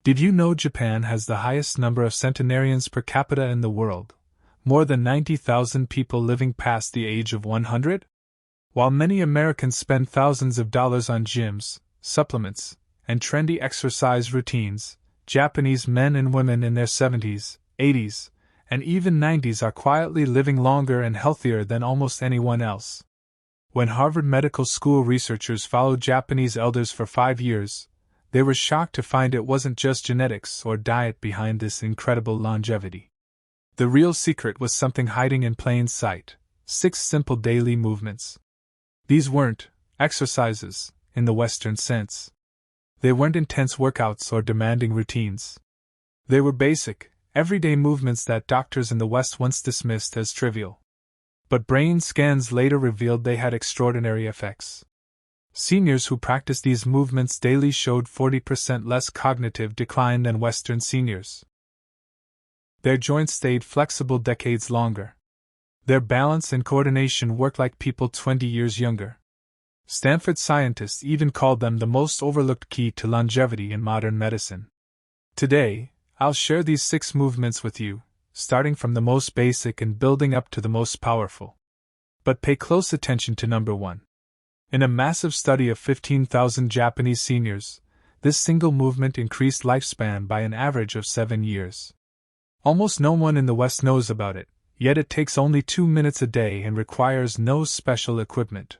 Did you know Japan has the highest number of centenarians per capita in the world? More than 90,000 people living past the age of 100? While many Americans spend thousands of dollars on gyms, supplements, and trendy exercise routines, Japanese men and women in their 70s, 80s, and even 90s are quietly living longer and healthier than almost anyone else. When Harvard Medical School researchers followed Japanese elders for 5 years, they were shocked to find it wasn't just genetics or diet behind this incredible longevity. The real secret was something hiding in plain sight: 6 simple daily movements. These weren't exercises, in the Western sense. They weren't intense workouts or demanding routines. They were basic, everyday movements that doctors in the West once dismissed as trivial. But brain scans later revealed they had extraordinary effects. Seniors who practiced these movements daily showed 40% less cognitive decline than Western seniors. Their joints stayed flexible decades longer. Their balance and coordination worked like people 20 years younger. Stanford scientists even called them the most overlooked key to longevity in modern medicine. Today, I'll share these 6 movements with you, starting from the most basic and building up to the most powerful. But pay close attention to number 1. In a massive study of 15,000 Japanese seniors, this single movement increased lifespan by an average of 7 years. Almost no one in the West knows about it, yet it takes only 2 minutes a day and requires no special equipment.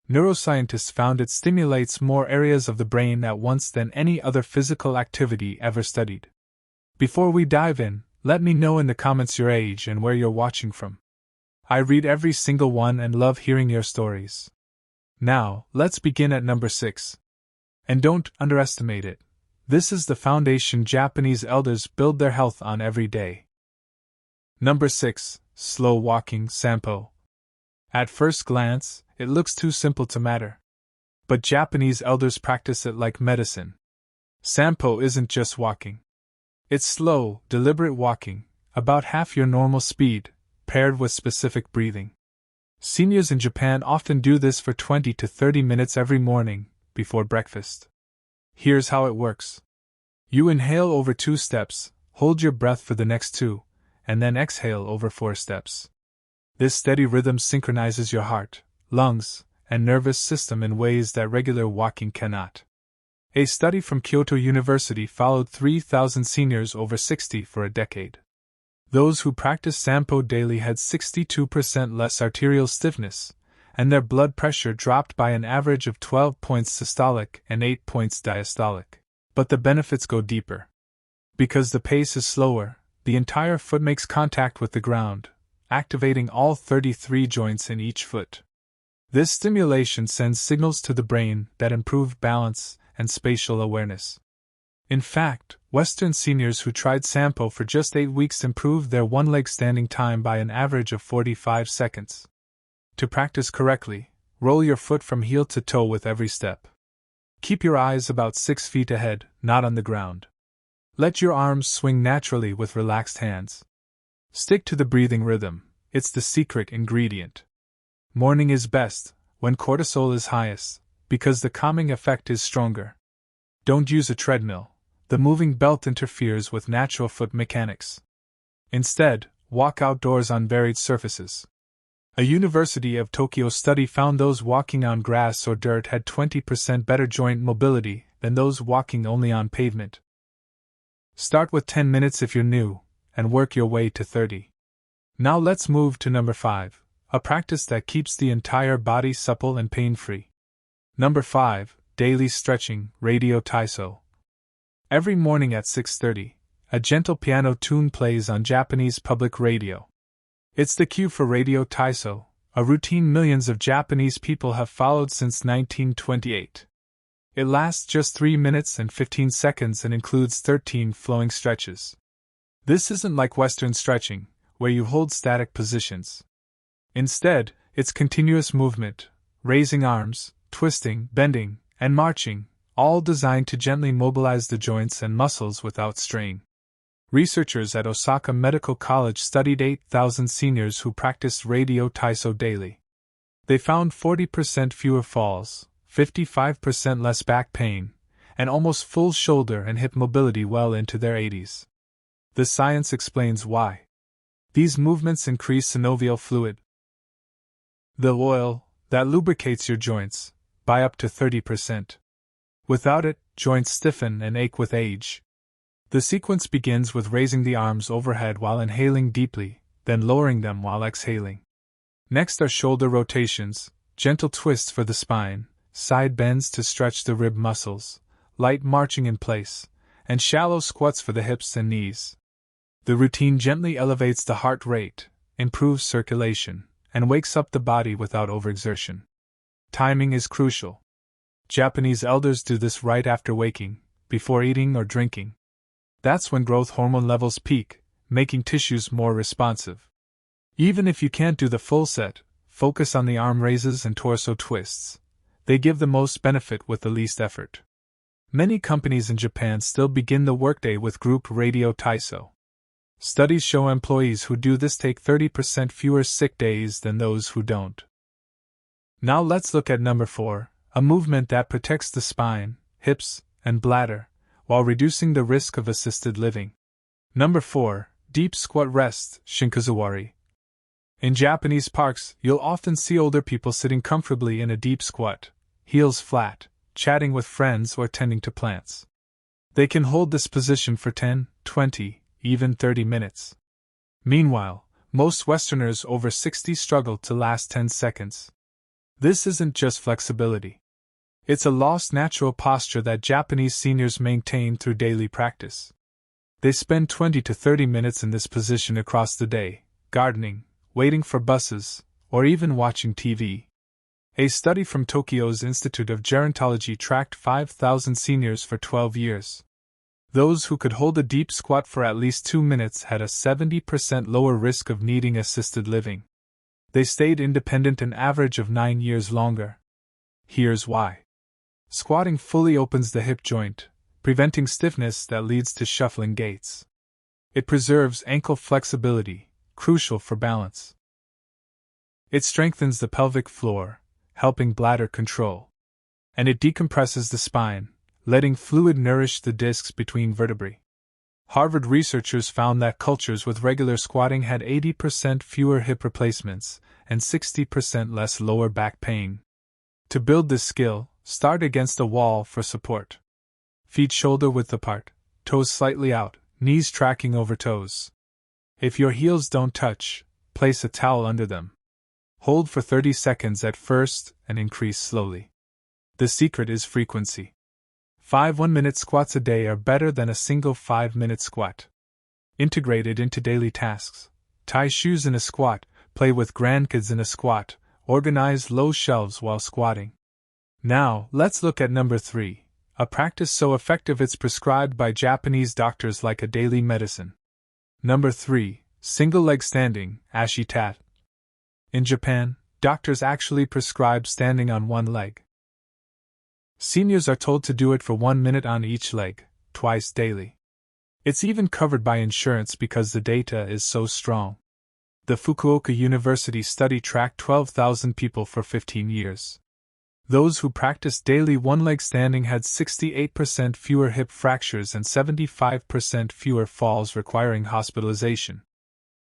Neuroscientists found it stimulates more areas of the brain at once than any other physical activity ever studied. Before we dive in, let me know in the comments your age and where you're watching from. I read every single one and love hearing your stories. Now, let's begin at number 6. And don't underestimate it. This is the foundation Japanese elders build their health on every day. Number 6. Slow walking, Sanpo. At first glance, it looks too simple to matter. But Japanese elders practice it like medicine. Sanpo isn't just walking. It's slow, deliberate walking, about half your normal speed, paired with specific breathing. Seniors in Japan often do this for 20 to 30 minutes every morning, before breakfast. Here's how it works. You inhale over 2 steps, hold your breath for the next 2, and then exhale over 4 steps. This steady rhythm synchronizes your heart, lungs, and nervous system in ways that regular walking cannot. A study from Kyoto University followed 3,000 seniors over 60 for a decade. Those who practiced Sanpo daily had 62% less arterial stiffness, and their blood pressure dropped by an average of 12 points systolic and 8 points diastolic. But the benefits go deeper. Because the pace is slower, the entire foot makes contact with the ground, activating all 33 joints in each foot. This stimulation sends signals to the brain that improve balance and spatial awareness. In fact, Western seniors who tried Sanpo for just 8 weeks improved their one-leg standing time by an average of 45 seconds. To practice correctly, roll your foot from heel to toe with every step. Keep your eyes about 6 feet ahead, not on the ground. Let your arms swing naturally with relaxed hands. Stick to the breathing rhythm, it's the secret ingredient. Morning is best, when cortisol is highest, because the calming effect is stronger. Don't use a treadmill. The moving belt interferes with natural foot mechanics. Instead, walk outdoors on varied surfaces. A University of Tokyo study found those walking on grass or dirt had 20% better joint mobility than those walking only on pavement. Start with 10 minutes if you're new, and work your way to 30. Now let's move to number 5, a practice that keeps the entire body supple and pain-free. Number 5, daily stretching, radio Taiso. Every morning at 6:30, a gentle piano tune plays on Japanese public radio. It's the cue for radio Taiso, a routine millions of Japanese people have followed since 1928. It lasts just 3 minutes and 15 seconds and includes 13 flowing stretches. This isn't like Western stretching, where you hold static positions. Instead, it's continuous movement, raising arms, twisting, bending, and marching, all designed to gently mobilize the joints and muscles without strain. Researchers at Osaka Medical College studied 8,000 seniors who practiced radio Taiso daily. They found 40% fewer falls, 55% less back pain, and almost full shoulder and hip mobility well into their 80s. The science explains why. These movements increase synovial fluid, the oil that lubricates your joints, by up to 30%. Without it, joints stiffen and ache with age. The sequence begins with raising the arms overhead while inhaling deeply, then lowering them while exhaling. Next are shoulder rotations, gentle twists for the spine, side bends to stretch the rib muscles, light marching in place, and shallow squats for the hips and knees. The routine gently elevates the heart rate, improves circulation, and wakes up the body without overexertion. Timing is crucial. Japanese elders do this right after waking, before eating or drinking. That's when growth hormone levels peak, making tissues more responsive. Even if you can't do the full set, focus on the arm raises and torso twists. They give the most benefit with the least effort. Many companies in Japan still begin the workday with group radio Taiso. Studies show employees who do this take 30% fewer sick days than those who don't. Now let's look at number 4, a movement that protects the spine, hips, and bladder, while reducing the risk of assisted living. Number 4, deep squat rest, shinkazuwari. In Japanese parks, you'll often see older people sitting comfortably in a deep squat, heels flat, chatting with friends or tending to plants. They can hold this position for 10, 20, even 30 minutes. Meanwhile, most Westerners over 60 struggle to last 10 seconds. This isn't just flexibility. It's a lost natural posture that Japanese seniors maintain through daily practice. They spend 20 to 30 minutes in this position across the day, gardening, waiting for buses, or even watching TV. A study from Tokyo's Institute of Gerontology tracked 5,000 seniors for 12 years. Those who could hold a deep squat for at least 2 minutes had a 70% lower risk of needing assisted living. They stayed independent an average of 9 years longer. Here's why. Squatting fully opens the hip joint, preventing stiffness that leads to shuffling gaits. It preserves ankle flexibility, crucial for balance. It strengthens the pelvic floor, helping bladder control. And it decompresses the spine, letting fluid nourish the discs between vertebrae. Harvard researchers found that cultures with regular squatting had 80% fewer hip replacements and 60% less lower back pain. To build this skill, start against a wall for support. Feet shoulder width apart, toes slightly out, knees tracking over toes. If your heels don't touch, place a towel under them. Hold for 30 seconds at first and increase slowly. The secret is frequency. 5 1-minute squats a day are better than a single 5-minute squat. Integrated into daily tasks. Tie shoes in a squat, play with grandkids in a squat, organize low shelves while squatting. Now, let's look at number 3, a practice so effective it's prescribed by Japanese doctors like a daily medicine. Number 3, single leg standing, ashitat. In Japan, doctors actually prescribe standing on one leg. Seniors are told to do it for 1 minute on each leg, twice daily. It's even covered by insurance because the data is so strong. The Fukuoka University study tracked 12,000 people for 15 years. Those who practiced daily one-leg standing had 68% fewer hip fractures and 75% fewer falls requiring hospitalization.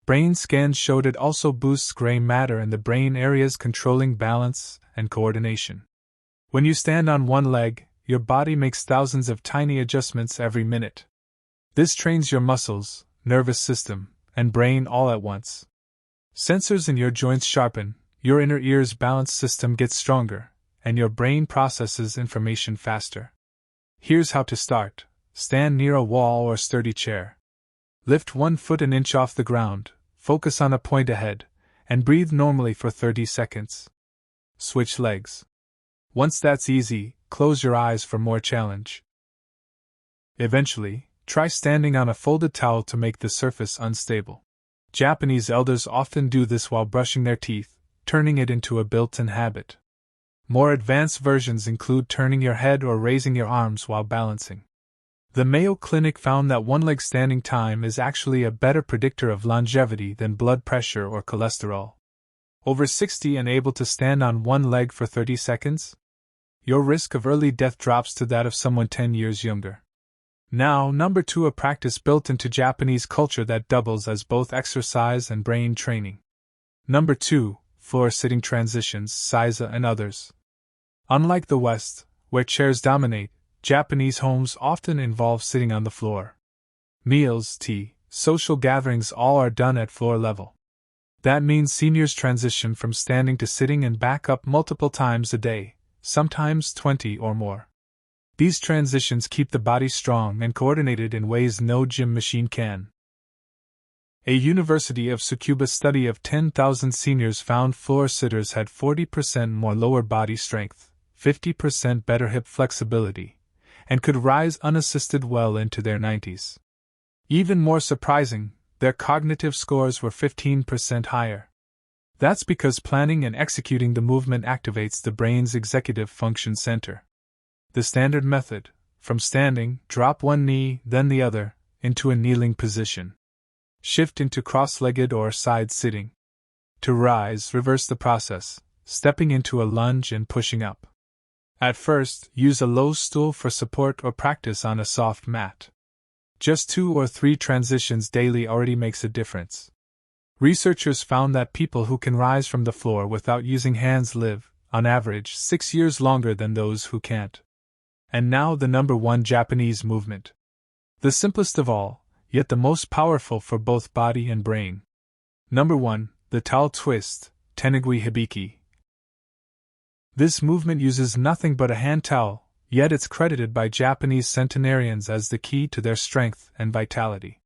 Brain scans showed it also boosts gray matter in the brain areas controlling balance and coordination. When you stand on one leg, your body makes thousands of tiny adjustments every minute. This trains your muscles, nervous system, and brain all at once. Sensors in your joints sharpen, your inner ear's balance system gets stronger, and your brain processes information faster. Here's how to start. Stand near a wall or sturdy chair. Lift 1 foot an inch off the ground, focus on a point ahead, and breathe normally for 30 seconds. Switch legs. Once that's easy, close your eyes for more challenge. Eventually, try standing on a folded towel to make the surface unstable. Japanese elders often do this while brushing their teeth, turning it into a built-in habit. More advanced versions include turning your head or raising your arms while balancing. The Mayo Clinic found that one-leg standing time is actually a better predictor of longevity than blood pressure or cholesterol. Over 60 and able to stand on one leg for 30 seconds? your risk of early death drops to that of someone 10 years younger. Now, number 2, a practice built into Japanese culture that doubles as both exercise and brain training. Number 2, floor-sitting transitions, Taiso and others. Unlike the West, where chairs dominate, Japanese homes often involve sitting on the floor. Meals, tea, social gatherings all are done at floor level. That means seniors transition from standing to sitting and back up multiple times a day, sometimes 20 or more. These transitions keep the body strong and coordinated in ways no gym machine can. A University of Tsukuba study of 10,000 seniors found floor sitters had 40% more lower body strength, 50% better hip flexibility, and could rise unassisted well into their 90s. Even more surprising, their cognitive scores were 15% higher. That's because planning and executing the movement activates the brain's executive function center. The standard method: from standing, drop one knee, then the other, into a kneeling position. Shift into cross-legged or side sitting. To rise, reverse the process, stepping into a lunge and pushing up. At first, use a low stool for support or practice on a soft mat. Just 2 or 3 transitions daily already makes a difference. Researchers found that people who can rise from the floor without using hands live, on average, 6 years longer than those who can't. And now the number 1 Japanese movement. The simplest of all, yet the most powerful for both body and brain. Number 1, the towel twist, Tenugui Hibiki. This movement uses nothing but a hand towel, yet it's credited by Japanese centenarians as the key to their strength and vitality.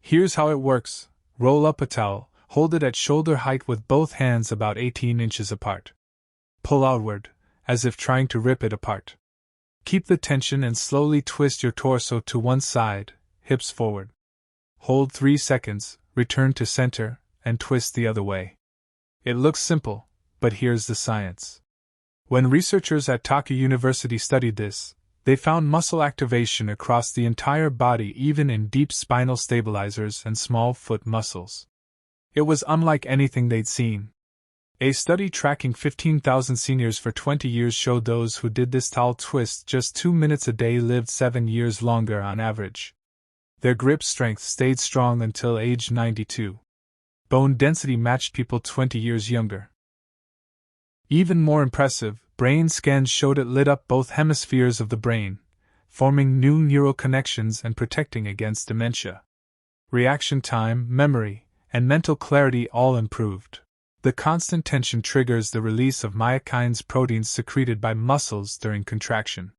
Here's how it works: roll up a towel, hold it at shoulder height with both hands about 18 inches apart. Pull outward, as if trying to rip it apart. Keep the tension and slowly twist your torso to one side, hips forward. Hold 3 seconds, return to center, and twist the other way. It looks simple, but here's the science. When researchers at Tokyo University studied this, they found muscle activation across the entire body, even in deep spinal stabilizers and small foot muscles. It was unlike anything they'd seen. A study tracking 15,000 seniors for 20 years showed those who did this towel twist just 2 minutes a day lived 7 years longer on average. Their grip strength stayed strong until age 92. Bone density matched people 20 years younger. Even more impressive, brain scans showed it lit up both hemispheres of the brain, forming new neural connections and protecting against dementia. Reaction time, memory, and mental clarity all improved. The constant tension triggers the release of myokines, proteins secreted by muscles during contraction.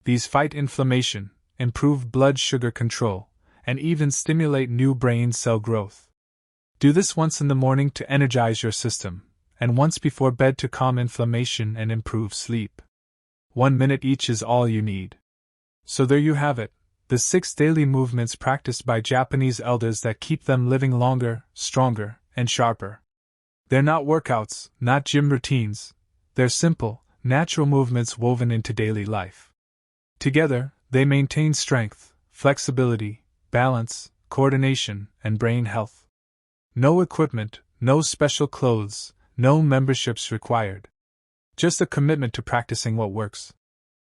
These fight inflammation, improve blood sugar control, and even stimulate new brain cell growth. Do this once in the morning to energize your system, and once before bed to calm inflammation and improve sleep. 1 minute each is all you need. So there you have it, the 6 daily movements practiced by Japanese elders that keep them living longer, stronger, and sharper. They're not workouts, not gym routines. They're simple, natural movements woven into daily life. Together, they maintain strength, flexibility, balance, coordination, and brain health. No equipment, no special clothes, no memberships required. Just a commitment to practicing what works.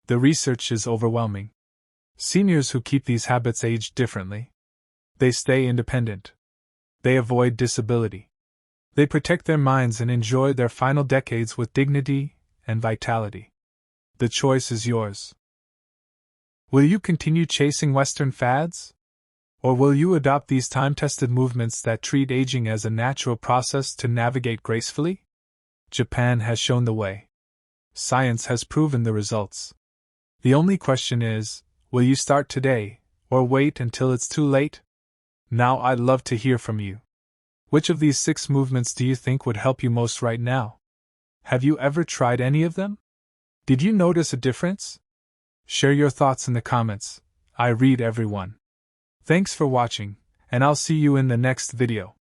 The research is overwhelming. Seniors who keep these habits age differently. They stay independent. They avoid disability. They protect their minds and enjoy their final decades with dignity and vitality. The choice is yours. Will you continue chasing Western fads? Or will you adopt these time-tested movements that treat aging as a natural process to navigate gracefully? Japan has shown the way. Science has proven the results. The only question is, will you start today, or wait until it's too late? Now I'd love to hear from you. Which of these 6 movements do you think would help you most right now? Have you ever tried any of them? Did you notice a difference? Share your thoughts in the comments. I read every one. Thanks for watching, and I'll see you in the next video.